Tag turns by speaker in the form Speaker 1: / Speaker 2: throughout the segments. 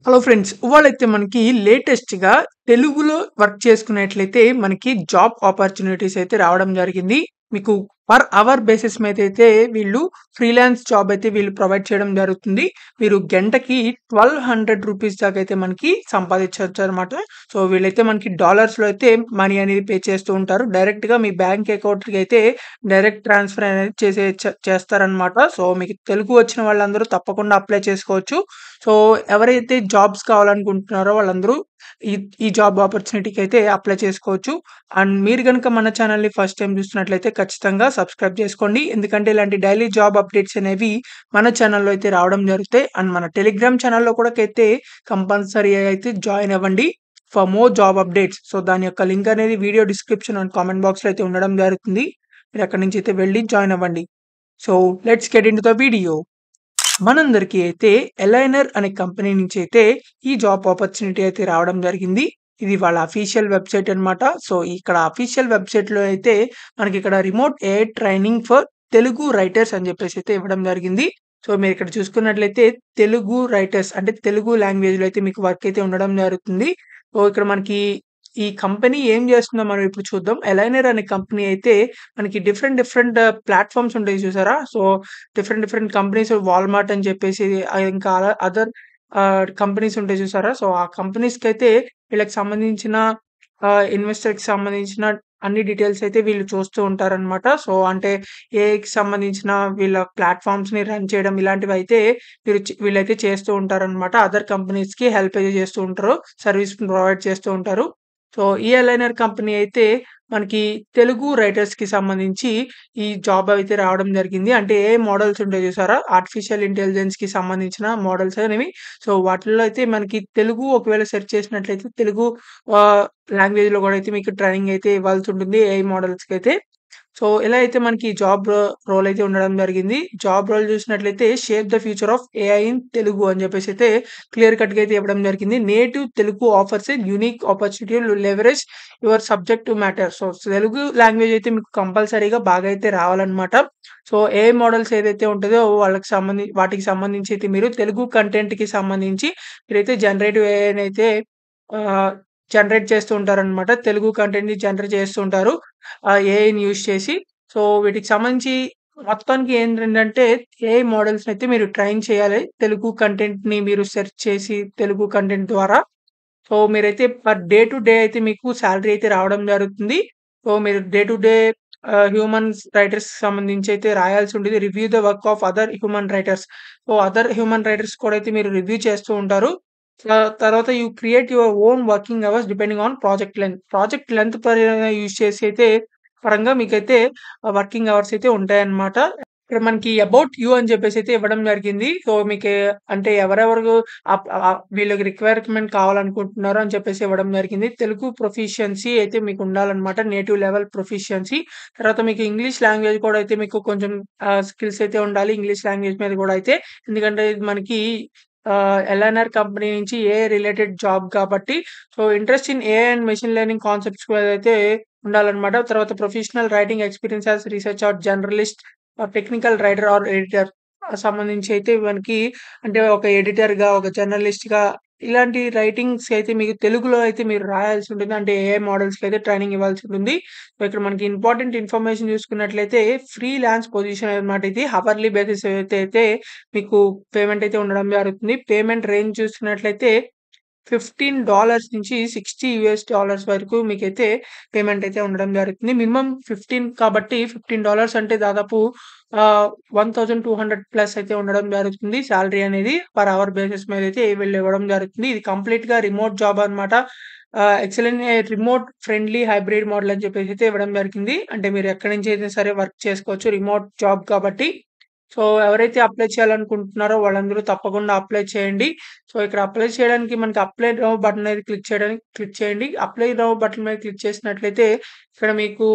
Speaker 1: Hello friends. ఇవాళైతే మనకి లేటెస్ట్‌గా తెలుగులో వర్క్ చేసుకున్నట్లయితే మనకి జాబ్ ఆపర్చునిటీస్ అయితే రావడం జరిగింది. మీకు పర్ అవర్ బేసిస్ మీదైతే వీళ్ళు ఫ్రీలాన్స్ జాబ్ అయితే వీళ్ళు ప్రొవైడ్ చేయడం జరుగుతుంది. మీరు గంటకి రూ. 1200 దాకా అయితే మనకి సంపాదించొచ్చనమాట. సో, వీళ్ళైతే మనకి డాలర్స్‌లో అయితే మనీ అనేది పే చేస్తూ ఉంటారు. డైరెక్ట్‌గా మీ బ్యాంక్ అకౌంట్‌కి అయితే డైరెక్ట్ ట్రాన్స్‌ఫర్ అనేది చేస్తారనమాట. సో, మీకు తెలుగు వచ్చిన వాళ్ళందరూ తప్పకుండా అప్లై చేసుకోవచ్చు. సో, ఎవరైతే జాబ్స్ కావాలనుకుంటున్నారో వాళ్ళందరూ ఈ ఈ జాబ్ ఆపర్చునిటీకి అయితే అప్లై చేసుకోవచ్చు. అండ్ మీరు గనుక మన ఛానల్‌ని ఫస్ట్ టైమ్ చూస్తున్నట్లయితే ఖచ్చితంగా సబ్స్క్రైబ్ చేసుకోండి. ఎందుకంటే ఇలాంటి డైలీ జాబ్ అప్డేట్స్ అనేవి మన ఛానల్‌లో అయితే రావడం జరుగుతాయి. అండ్ మన టెలిగ్రామ్ ఛానల్‌లో కూడా అయితే కంపల్సరీ అయితే జాయిన్ అవ్వండి. For more job updates. So, దాని యొక్క లింక్ అనేది వీడియో డిస్క్రిప్షన్ అండ్ కామెంట్ బాక్స్‌లో అయితే ఉండడం జరుగుతుంది. మీరు అక్కడి నుంచి అయితే వెళ్లి జాయిన్ అవ్వండి. So, let's get into the video. మనందరికీ అయితే ఎలైనర్ అనే కంపెనీ నుంచి అయితే ఈ జాబ్ ఆపర్చునిటీ అయితే రావడం జరిగింది. ఇది వాళ్ళ అఫీషియల్ వెబ్‌సైట్ అన్నమాట. సో, ఇక్కడ అఫీషియల్ వెబ్‌సైట్‌లో అయితే మనకిక్కడ remote AI training for Telugu writers అని చెప్పేసి అయితే ఇవ్వడం జరిగింది. సో, మీరిక్కడ చూసుకున్నట్లయితే తెలుగు రైటర్స్ అంటే తెలుగు లాంగ్వేజ్‌లో అయితే మీకు వర్క్ అయితే ఉండడం జరుగుతుంది. సో, ఇక్కడ మనకి ఈ కంపెనీ ఏం చేస్తుందో మనం ఇప్పుడు చూద్దాం. ఎలైనర్ అనే కంపెనీ అయితే మనకి డిఫరెంట్ ప్లాట్‌ఫార్మ్స్ ఉంటాయి చూసారా? సో, డిఫరెంట్ కంపెనీస్ వాల్మార్ట్ అని చెప్పేసి ఇంకా అదర్ కంపెనీస్ ఉంటాయి చూసారా? సో, ఆ కంపెనీస్‌కైతే వీళ్ళకి సంబంధించిన ఇన్వెస్టర్‌కి సంబంధించిన అన్ని డీటెయిల్స్ అయితే వీళ్ళు చూస్తూ ఉంటారనమాట. సో, అంటే ఏఐకి సంబంధించిన వీళ్ళ ప్లాట్‌ఫార్మ్స్‌ని రన్ చేయడం ఇలాంటివైతే వీళ్ళైతే చేస్తూ ఉంటారనమాట. అదర్ కంపెనీస్‌కి హెల్ప్ అయితే చేస్తూ ఉంటారు. సర్వీస్ ప్రొవైడ్ చేస్తూ ఉంటారు. సో, ఈ అలైనర్ కంపెనీ అయితే మనకి తెలుగు రైటర్స్‌కి సంబంధించి ఈ జాబ్ అయితే రావడం జరిగింది. అంటే ఏఐ మోడల్స్ ఉంటాయి చూసారా? ఆర్టిఫిషియల్ ఇంటెలిజెన్స్‌కి సంబంధించిన మోడల్స్ అనేవి. సో, వాటిల్లో అయితే మనకి తెలుగు ఒకవేళ సెర్చ్ చేసినట్లయితే తెలుగు ఆహ్, లాంగ్వేజ్‌లో కూడా అయితే మీకు ట్రైనింగ్ అయితే ఇవ్వాల్సుంటుంది ఏఐ మోడల్స్‌కైతే. సో, ఇలా అయితే మనకి జాబ్ రోల్ అయితే ఉండడం జరిగింది. జాబ్ రోల్ చూసినట్లయితే shape the future of AI in Telugu అని చెప్పేసి అయితే క్లియర్ కట్‌గా అయితే ఇవ్వడం జరిగింది. Native Telugu offers a unique opportunity to leverage your subject to matter. So, Telugu language అయితే మీకు కంపల్సరీగా బాగా అయితే రావాలన్నమాట. సో, ఏఐ మోడల్స్ ఏదైతే ఉంటదో వాటికి సంబంధించి అయితే మీరు తెలుగు కంటెంట్‌కి సంబంధించి మీరైతే జనరేటివ్ ఏఐనైతే ఆహ్, జనరేట్ చేస్తూ ఉంటారనమాట. తెలుగు కంటెంట్‌ని జనరేట్ చేస్తూ ఉంటారు. ఏఐని యూజ్ చేసి. సో, వీటికి సంబంధించి మొత్తానికి ఏంటంటే ఏఐ మోడల్స్‌నైతే మీరు ట్రైన్ చేయాలి. తెలుగు కంటెంట్‌ని మీరు సెర్చ్ చేసి తెలుగు కంటెంట్ ద్వారా. సో, మీరైతే పర్ డే టు డే అయితే మీకు సాలరీ అయితే రావడం జరుగుతుంది. సో, మీరు డే టు డే హ్యూమన్స్ రైటర్స్‌కి సంబంధించి అయితే రాయాల్సి ఉంటది. Review the work of other human writers. So, other human writers కూడా అయితే మీరు రివ్యూ చేస్తూ ఉంటారు. తర్వాత you create your own working hours depending on project length. Project length use చేసి అయితే పరంగా మీకైతే వర్కింగ్ అవర్స్ అయితే ఉంటాయన్నమాట. ఇక్కడ మనకి అబౌట్ యూ అని చెప్పేసైతే ఇవ్వడం జరిగింది. సో, మీకే అంటే ఎవరెవరు వీళ్ళకి రిక్వైర్‌మెంట్ కావాలనుకుంటున్నారో అని చెప్పేసి ఇవ్వడం జరిగింది. తెలుగు ప్రొఫిషియన్సీ అయితే మీకు ఉండాలన్నమాట. Native level proficiency. తర్వాత మీకు ఇంగ్లీష్ లాంగ్వేజ్ కూడా అయితే మీకు కొంచెం స్కిల్స్ అయితే ఉండాలి. ఇంగ్లీష్ లాంగ్వేజ్ మీద కూడా అయితే. ఎందుకంటే ఇది మనకి ఎల్ఎన్ఆర్ కంపెనీ నుంచి ఏఐ రిలేటెడ్ జాబ్ కాబట్టి. So, interest in AI and machine learning concepts మీద అయితే ఉండాలన్నమాట. తర్వాత professional writing experience as research or journalist technical writer or editor సంబంధించి అయితే మనకి అంటే ఒక ఎడిటర్‌గా, ఒక జర్నలిస్ట్‌గా ఇలాంటి రైటింగ్స్ అయితే మీకు తెలుగులో అయితే మీరు రాయాల్సి ఉంటుంది. అంటే ఏఐ మోడల్స్‌కి అయితే ట్రైనింగ్ ఇవ్వాల్సి ఉంటుంది. సో, ఇక్కడ మనకి ఇంపార్టెంట్ ఇన్ఫర్మేషన్ చూసుకున్నట్లయితే ఫ్రీలాన్స్ పొజిషన్ అన్నమాట ఇది. హవర్లీ బేసిస్ అయితే మీకు పేమెంట్ అయితే ఉండడం జరుగుతుంది. పేమెంట్ రేంజ్ చూస్తున్నట్లయితే $15 నుంచి $60 వరకు మీకైతే పేమెంట్ అయితే ఉండడం జరుగుతుంది. మినిమమ్ 15 కాబట్టి $15 అంటే దాదాపు 1200 ప్లస్ అయితే ఉండడం జరుగుతుంది. సాలరీ అనేది పర్ అవర్ బేసిస్ మీద అయితే వీళ్ళు ఇవ్వడం జరుగుతుంది. ఇది కంప్లీట్‌గా రిమోట్ జాబ్ అన్నమాట. Excellent remote friendly hybrid model అని చెప్పేసి అయితే ఇవ్వడం జరిగింది. అంటే మీరు ఎక్కడి నుంచి అయినా సరే వర్క్ చేసుకోవచ్చు. రిమోట్ జాబ్ కాబట్టి. సో, ఎవరైతే అప్లై చేయాలనుకుంటున్నారో వాళ్ళందరూ తప్పకుండా అప్లై చేయండి. సో, ఇక్కడ అప్లై చేయడానికి మనకి అప్లై నౌ బటన్ అనేది క్లిక్ చేయండి. అప్లై నౌ బటన్ మీద క్లిక్ చేసినట్లయితే ఇక్కడ మీకు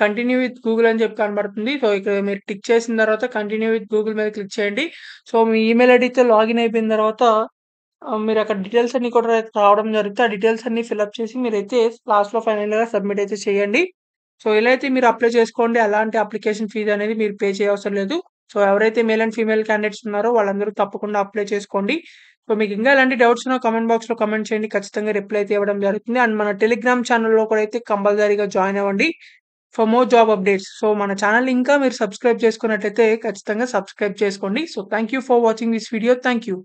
Speaker 1: కంటిన్యూ విత్ గూగుల్ అని చెప్పి కనబడుతుంది. సో, ఇక్కడ మీరు టిక్ చేసిన తర్వాత కంటిన్యూ విత్ గూగుల్ మీద క్లిక్ చేయండి. సో, మీ ఈమెయిల్ ఐడీతో లాగిన్ అయిపోయిన తర్వాత మీరు అక్కడ డీటెయిల్స్ అన్నీ కూడా రావడం జరుగుతుంది. ఆ డీటెయిల్స్ అన్నీ ఫిలప్ చేసి మీరైతే లాస్ట్‌లో ఫైనల్‌గా సబ్మిట్ అయితే చేయండి. సో, ఇలా అయితే మీరు అప్లై చేసుకోండి. ఎలాంటి అప్లికేషన్ ఫీజ్ అనేది మీరు పే చేయవసరం లేదు. సో, ఎవరైతే మేల్ అండ్ ఫీమేల్ క్యాండిడేట్స్ ఉన్నారో వాళ్ళందరూ తప్పకుండా అప్లై చేసుకోండి. సో, మీకు ఇంకా ఎలాంటి డౌట్స్ ఉన్నా కామెంట్ బాక్స్‌లో కామెంట్ చేయండి. ఖచ్చితంగా రిప్లై అయితే ఇవ్వడం జరుగుతుంది. అండ్ మన టెలిగ్రామ్ ఛానెల్‌లో కూడా అయితే కంపల్సరీగా జాయిన్ అవ్వండి. For more job updates. So, మన ఛానెల్‌ని ఇంకా మీరు సబ్స్క్రైబ్ చేసుకున్నట్లయితే ఖచ్చితంగా సబ్స్క్రైబ్ చేసుకోండి. So, thank you for watching this video. Thank you.